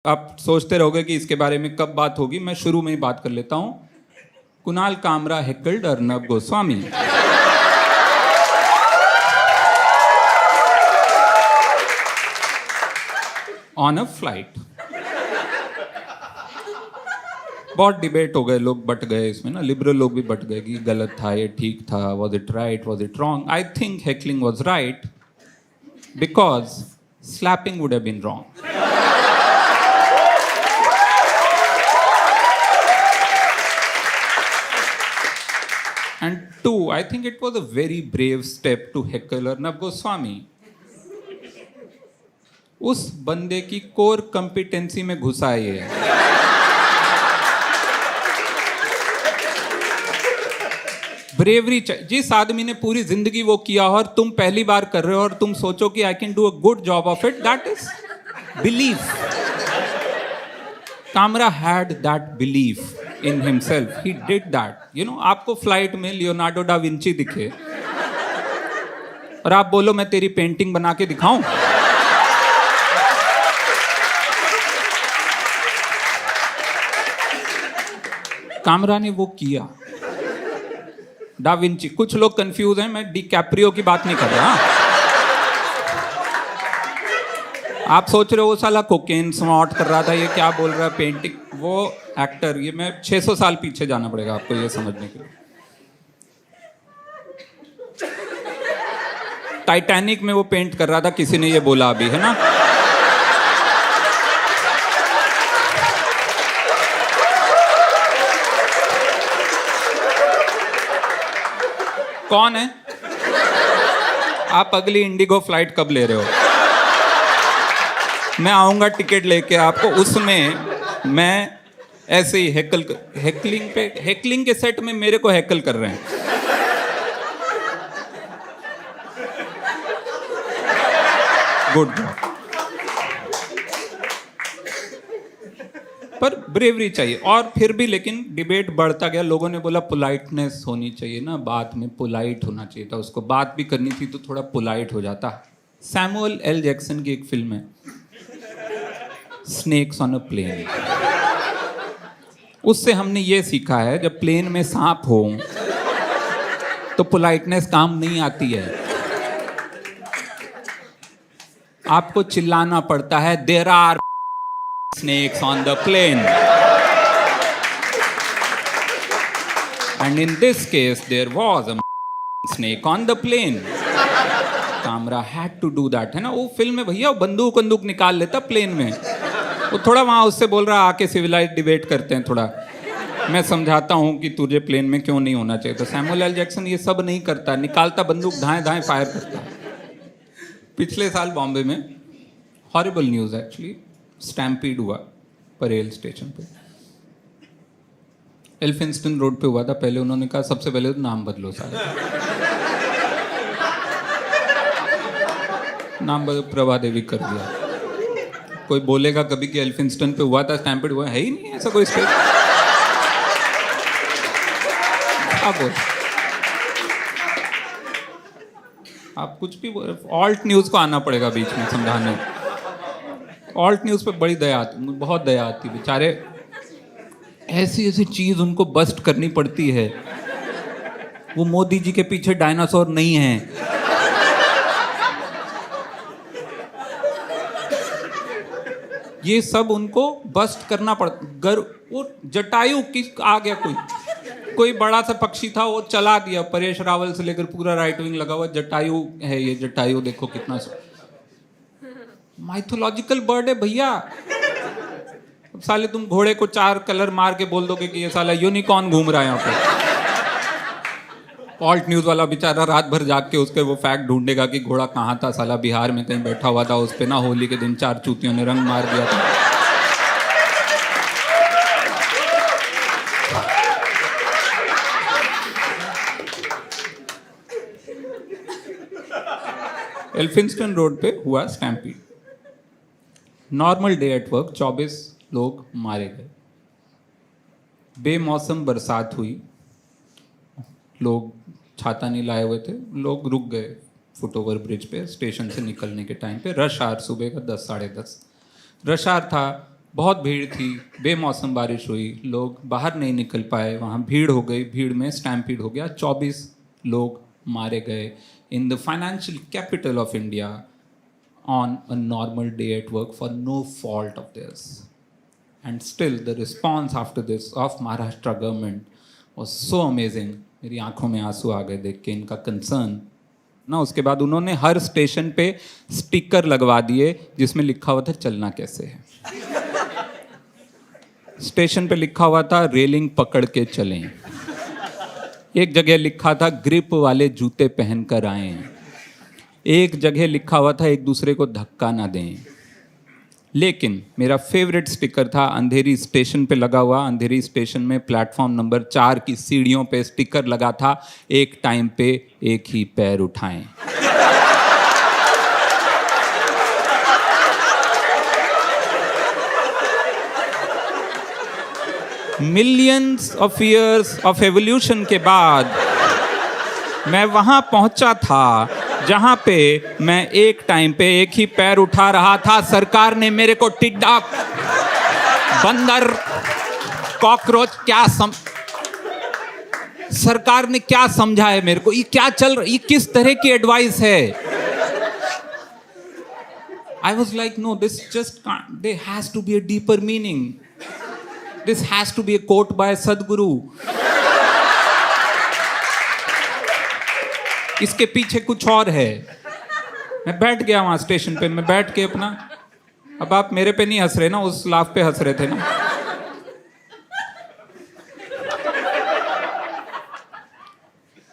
आप सोचते रहोगे कि इसके बारे में कब बात होगी, मैं शुरू में ही बात कर लेता हूं। Kunal Kamra heckled Arnab Goswami on a flight. बहुत डिबेट हो गए, लोग बट गए इसमें ना, लिबरल लोग भी बट गए कि गलत था, ये ठीक था, was it right, was it wrong. I think heckling was right because slapping would have been wrong. And two, I think it was a very brave step to heckle Arnab Goswami. उस बंदे की core competency में घुसा ये। Bravery चाहिए। जिस आदमी ने पूरी जिंदगी वो किया और तुम पहली बार कर रहे हो और तुम सोचो कि I can do a good job of it, that is belief. Kamra had that belief in himself. He did that. You know, आपको फ्लाइट में लियोनार्डो डा विंची दिखे और आप बोलो मैं तेरी पेंटिंग बना के दिखाऊं? कामरा ने वो किया। डा विंची, कुछ लोग कंफ्यूज हैं, मैं डिकैप्रियो की बात नहीं कर रहा। आप सोच रहे हो वो साला कोकेन स्नॉट कर रहा था, ये क्या बोल रहा है पेंटिंग, वो एक्टर। ये मैं 600 साल पीछे जाना पड़ेगा आपको ये समझने के लिए। टाइटैनिक में वो पेंट कर रहा था, किसी ने ये बोला अभी, है ना? कौन है आप? अगली इंडिगो फ्लाइट कब ले रहे हो? मैं आऊंगा टिकट लेके आपको, उसमें मैं ऐसे ही हेकलिंग के सेट में मेरे को हैकल कर रहे हैं। गुड। पर ब्रेवरी चाहिए। और फिर भी लेकिन डिबेट बढ़ता गया, लोगों ने बोला पोलाइटनेस होनी चाहिए ना, बात में पोलाइट होना चाहिए था, उसको बात भी करनी थी तो थोड़ा पोलाइट हो जाता। सैमुअल एल जैक्सन की एक फिल्म है स्नेक्स ऑन अ प्लेन। उससे हमने ये सीखा है, जब प्लेन में सांप हो तो पोलाइटनेस काम नहीं आती है, आपको चिल्लाना पड़ता है, there are snakes on the plane and in this case there was a snake on the plane. Kamra had to do that, है ना? वो फिल्म में भैया बंदूक निकाल लेता प्लेन में, वो थोड़ा वहां उससे बोल रहा आके सिविलाइज डिबेट करते हैं, थोड़ा मैं समझाता हूं कि तुझे प्लेन में क्यों नहीं होना चाहिए। तो सैमुअल एल जैक्सन ये सब नहीं करता, निकालता बंदूक, धाएं धाएं फायर करता। पिछले साल बॉम्बे में हॉरिबल न्यूज एक्चुअली, स्टैम्पीड हुआ परेल स्टेशन पे, एल्फिंस्टन रोड पे हुआ था। पहले उन्होंने कहा सबसे पहले तो नाम बदलो सारे, नाम बदल प्रभा देवी कर दिया। कोई बोलेगा कभी कि एल्फिंस्टन पे हुआ था, स्टैम्पीड हुआ, है ही नहीं ऐसा कोई स्टेट। आप बोल, आप कुछ भी बोल, ऑल्ट न्यूज को आना पड़ेगा बीच में समझाने। ऑल्ट न्यूज पे बड़ी दया आती, मुझे बहुत दया आती, बेचारे ऐसी ऐसी चीज उनको बस्ट करनी पड़ती है। वो मोदी जी के पीछे डायनासोर नहीं है, ये सब उनको बस्ट करना पड़ता। वो जटायु किस आ गया, कोई बड़ा सा पक्षी था, वो चला दिया, परेश रावल से लेकर पूरा राइट विंग लगा हुआ, जटायु है ये, जटायु देखो कितना माइथोलॉजिकल बर्ड है भैया। अब साले तुम घोड़े को 4 कलर मार के बोल दोगे कि ये साला यूनिकॉर्न घूम रहा है यहाँ पे। ऑल्ट न्यूज वाला बेचारा रात भर जाग के उसके वो फैक्ट ढूंढेगा कि घोड़ा कहाँ था, साला बिहार में कहीं बैठा हुआ था, उस पे ना होली के दिन 4 चूतियों ने रंग मार दिया था। एल्फिंस्टन रोड पे हुआ stampede, normal day at work, 24 लोग मारे गए। बेमौसम बरसात हुई, लोग छाता नहीं लाए हुए थे, लोग रुक गए फुटओवर ब्रिज पे स्टेशन से निकलने के टाइम पे। रश आर सुबह का 10 साढ़े 10 रश आर था, बहुत भीड़ थी, बेमौसम बारिश हुई, लोग बाहर नहीं निकल पाए, वहाँ भीड़ हो गई, भीड़ में स्टैम्पीड हो गया, 24 लोग मारे गए in the financial capital of India on a normal day at work for no fault of theirs. And still the response after this of Maharashtra government was so amazing. मेरी आंखों में आंसू आ गए देख के इनका कंसर्न ना। उसके बाद उन्होंने हर स्टेशन पे स्टिकर लगवा दिए जिसमें लिखा हुआ था चलना कैसे है। स्टेशन पे लिखा हुआ था रेलिंग पकड़ के चलें। एक जगह लिखा था ग्रिप वाले जूते पहनकर आएं। एक जगह लिखा हुआ था एक दूसरे को धक्का ना दें। लेकिन मेरा फेवरेट स्टिकर था अंधेरी स्टेशन पे लगा हुआ। अंधेरी स्टेशन में प्लेटफॉर्म नंबर 4 की सीढ़ियों पे स्टिकर लगा था एक टाइम पे एक ही पैर उठाएं। Millions of years of evolution के बाद मैं वहां पहुंचा था जहां पे मैं एक टाइम पे एक ही पैर उठा रहा था। सरकार ने मेरे को टिड्डा, बंदर, कॉकरोच सरकार ने क्या समझा है मेरे को? ये क्या चल रहा है? ये किस तरह की एडवाइस है? I was like no, this just can't, there has to be a deeper meaning, this has to be a quote by Sadhguru. इसके पीछे कुछ और है। मैं बैठ गया वहां स्टेशन पे, मैं बैठ के अपना, अब आप मेरे पे नहीं हंस रहे ना, उस लाफ पे हंस रहे थे ना।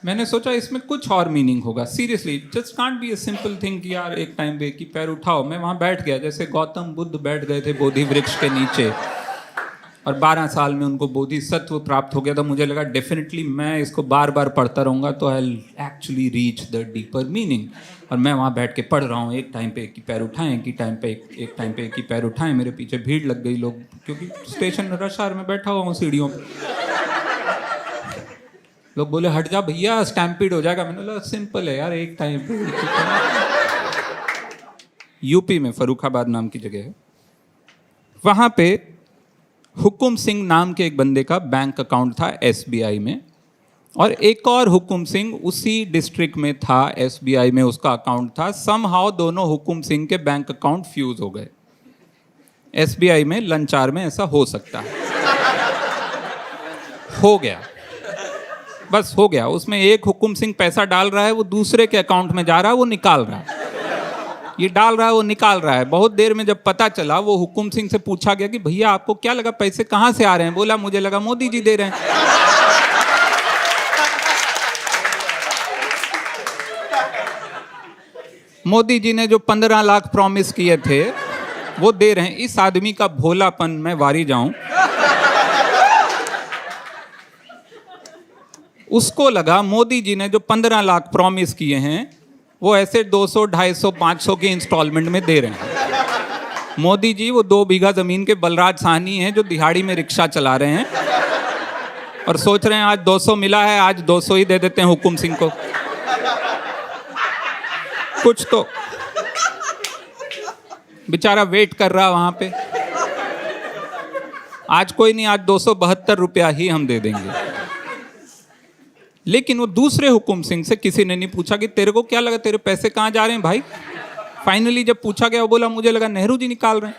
मैंने सोचा इसमें कुछ और मीनिंग होगा। Seriously just can't be a simple thing कि यार एक टाइम पे कि पैर उठाओ। मैं वहां बैठ गया जैसे गौतम बुद्ध बैठ गए थे बोधि वृक्ष के नीचे और 12 साल में उनको बोधिसत्व प्राप्त हो गया था। मुझे लगा डेफिनेटली मैं इसको बार बार पढ़ता रहूँगा तो I actually reach the deeper meaning. और मैं वहाँ बैठ के पढ़ रहा हूँ एक टाइम पे एक ही पैर उठाएं, एक टाइम पे एक ही पैर उठाएं। मेरे पीछे भीड़ लग गई, लोग, क्योंकि स्टेशन रश आवर में बैठा हुआ हूँ सीढ़ियों पे। लोग बोले हट जा भैया स्टैम्पीड हो जाएगा। मैंने बोला सिंपल है यार, एक टाइम पे। यूपी में फर्रुखाबाद नाम की जगह है, वहाँ पे हुकुम सिंह नाम के एक बंदे का बैंक अकाउंट था एसबीआई में, और एक और हुकुम सिंह उसी डिस्ट्रिक्ट में था, एसबीआई में उसका अकाउंट था। समहाउ दोनों हुकुम सिंह के बैंक अकाउंट फ्यूज हो गए। एसबीआई में लंच आवर में ऐसा हो सकता है। हो गया, बस हो गया। उसमें एक हुकुम सिंह पैसा डाल रहा है, वो दूसरे के अकाउंट में जा रहा है, वो निकाल रहा है। ये डाल रहा है, वो निकाल रहा है। बहुत देर में जब पता चला, वो हुकुम सिंह से पूछा गया कि भैया आपको क्या लगा पैसे कहाँ से आ रहे हैं? बोला मुझे लगा मोदी जी दे रहे हैं। मोदी जी ने जो 15 लाख प्रॉमिस किए थे वो दे रहे हैं। इस आदमी का भोलापन मैं वारी जाऊं। उसको लगा मोदी जी ने जो 15 लाख प्रॉमिस किए हैं वो ऐसे 200, 250, 500 के इंस्टॉलमेंट में दे रहे हैं। मोदी जी वो 2 बीघा जमीन के बलराज साहनी हैं जो दिहाड़ी में रिक्शा चला रहे हैं और सोच रहे हैं आज 200 मिला है, आज 200 ही दे देते हैं हुकुम सिंह को। कुछ तो बेचारा वेट कर रहा वहां पे। आज कोई नहीं, आज 272 रुपया ही हम दे देंगे। लेकिन वो दूसरे हुकुम सिंह से किसी ने नहीं पूछा कि तेरे को क्या लगा, तेरे पैसे कहाँ जा रहे हैं भाई? फाइनली जब पूछा गया वो बोला मुझे लगा नेहरू जी निकाल रहे हैं।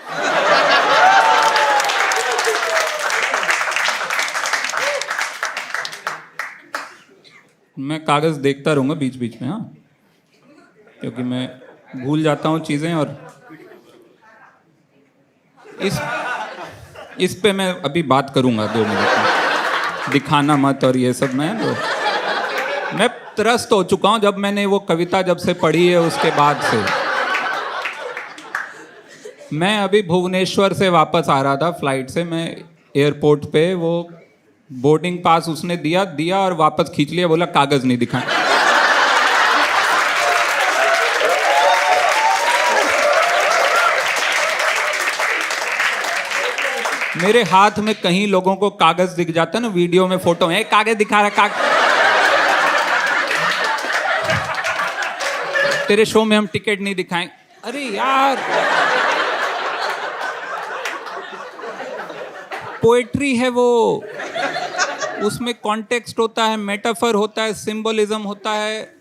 मैं कागज देखता रहूंगा बीच बीच में, हाँ, क्योंकि मैं भूल जाता हूँ चीजें। और इस पे मैं अभी बात करूंगा 2 मिनट में, दिखाना मत और ये सब। मैं त्रस्त हो चुका हूं जब मैंने वो कविता जब से पढ़ी है उसके बाद से। मैं अभी भुवनेश्वर से वापस आ रहा था फ्लाइट से, मैं एयरपोर्ट पे, वो बोर्डिंग पास उसने दिया और वापस खींच लिया, बोला कागज नहीं दिखा। मेरे हाथ में कहीं लोगों को कागज दिख जाता है ना, वीडियो में फोटो है, कागज दिखा रहा, कागज तेरे शो में हम टिकट नहीं दिखाएं। अरे यार पोएट्री है वो, उसमें कॉन्टेक्स्ट होता है, मेटाफर होता है, सिंबलिज्म होता है।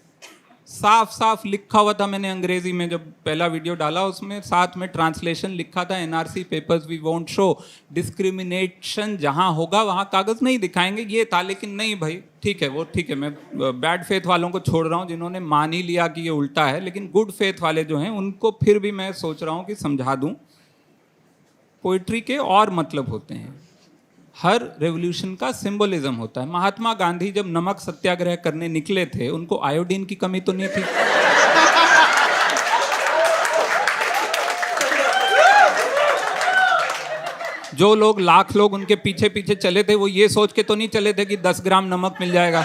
साफ साफ लिखा हुआ था, मैंने अंग्रेजी में जब पहला वीडियो डाला उसमें साथ में ट्रांसलेशन लिखा था, NRC papers we won't show discrimination, जहां होगा वहां कागज नहीं दिखाएंगे, ये था। लेकिन नहीं भाई, ठीक है वो ठीक है, मैं बैड फेथ वालों को छोड़ रहा हूँ जिन्होंने मान ही लिया कि ये उल्टा है, लेकिन गुड फेथ वाले जो हैं उनको फिर भी मैं सोच रहा हूँ कि समझा दूँ। पोइट्री के और मतलब होते हैं, हर रेवोल्यूशन का सिंबलिज्म होता है। महात्मा गांधी जब नमक सत्याग्रह करने निकले थे, उनको आयोडीन की कमी तो नहीं थी। जो लोग लाख लोग उनके पीछे पीछे चले थे, वो ये सोच के तो नहीं चले थे कि 10 ग्राम नमक मिल जाएगा।